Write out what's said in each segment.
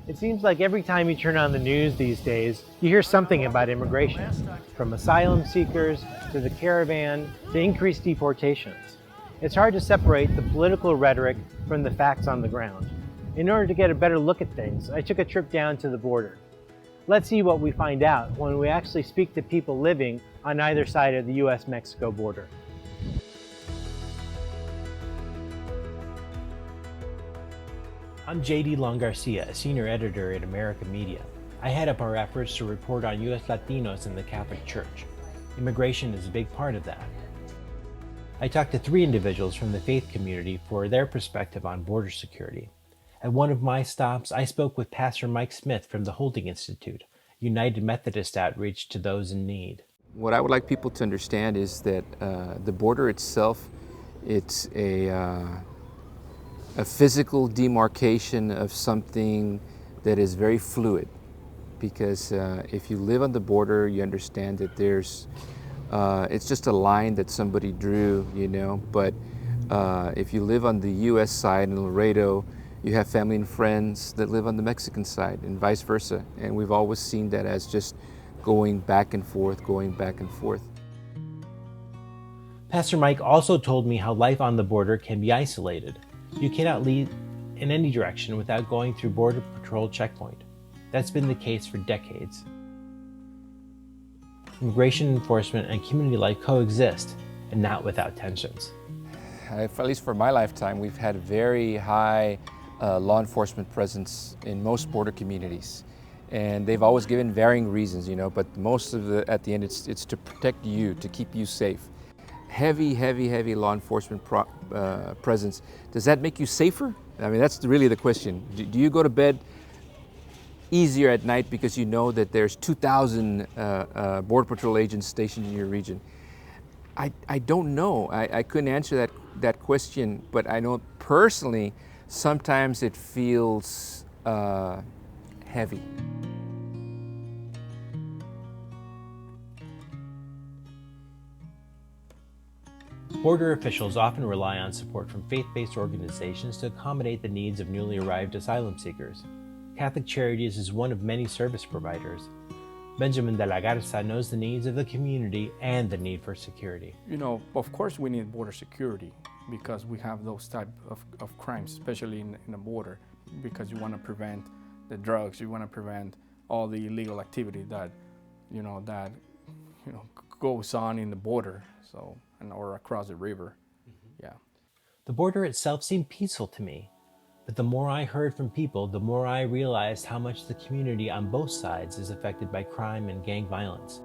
It seems like every time you turn on the news these days, you hear something about immigration, from asylum seekers to the caravan to increased deportations. It's hard to separate the political rhetoric from the facts on the ground. In order to get a better look at things, I took a trip down to the border. Let's see what we find out when we actually speak to people living on either side of the US-Mexico border. I'm J.D. Long-Garcia, a senior editor at American Media. I head up our efforts to report on U.S. Latinos in the Catholic Church. Immigration is a big part of that. I talked to 3 individuals from the faith community for their perspective on border security. At one of my stops, I spoke with Pastor Mike Smith from the Holding Institute, United Methodist outreach to those in need. What I would like people to understand is that the border itself, it's a physical demarcation of something that is very fluid. Because if you live on the border, you understand that it's just a line that somebody drew, you know. But if you live on the U.S. side in Laredo, you have family and friends that live on the Mexican side, and vice versa. And we've always seen that as just going back and forth, going back and forth. Pastor Mike also told me how life on the border can be isolated. You cannot leave in any direction without going through Border Patrol checkpoint. That's been the case for decades. Immigration enforcement and community life coexist, and not without tensions. At least for my lifetime, we've had very high law enforcement presence in most border communities. And they've always given varying reasons, you know, but most of at the end, it's to protect you, to keep you safe. Heavy law enforcement presence. Does that make you safer? I mean, that's really the question. Do you go to bed easier at night because you know that there's 2,000 Border Patrol agents stationed in your region? I don't know. I couldn't answer that question, but I know personally, sometimes it feels heavy. Border officials often rely on support from faith-based organizations to accommodate the needs of newly arrived asylum seekers. Catholic Charities is one of many service providers. Benjamin de la Garza knows the needs of the community and the need for security. You know, of course we need border security because we have those type of crimes, especially in the border, because you want to prevent the drugs, you want to prevent all the illegal activity that goes on in the border, or across the river. Yeah. The border itself seemed peaceful to me, but the more I heard from people, the more I realized how much the community on both sides is affected by crime and gang violence.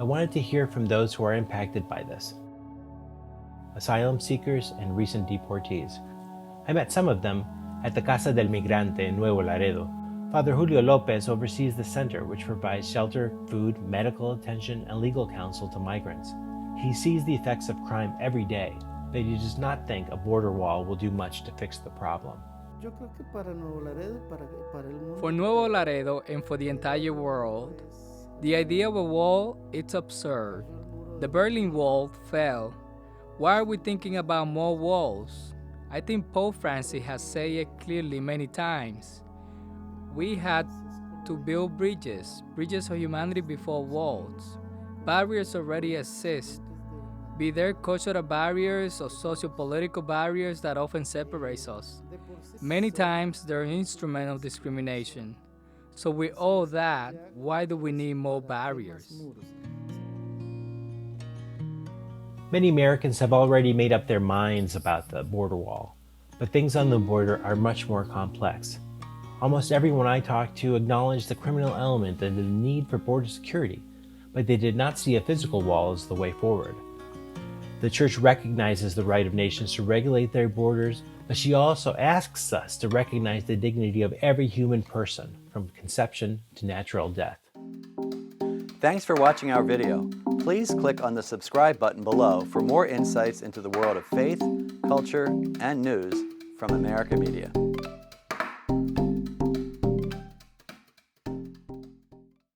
I wanted to hear from those who are impacted by this. Asylum seekers and recent deportees. I met some of them at the Casa del Migrante in Nuevo Laredo. Father Julio Lopez oversees the center, which provides shelter, food, medical attention, and legal counsel to migrants. He sees the effects of crime every day, but he does not think a border wall will do much to fix the problem. For Nuevo Laredo and for the entire world, the idea of a wall, it's absurd. The Berlin Wall fell. Why are we thinking about more walls? I think Pope Francis has said it clearly many times. We had to build bridges of humanity before walls. Barriers already exist, be there cultural barriers or socio-political barriers that often separate us. Many times they're an instrument of discrimination. So with all that, why do we need more barriers? Many Americans have already made up their minds about the border wall, but things on the border are much more complex. Almost everyone I talked to acknowledged the criminal element and the need for border security, but they did not see a physical wall as the way forward. The Church recognizes the right of nations to regulate their borders, but she also asks us to recognize the dignity of every human person, from conception to natural death. Thanks for watching our video. Please click on the subscribe button below for more insights into the world of faith, culture, and news from American Media.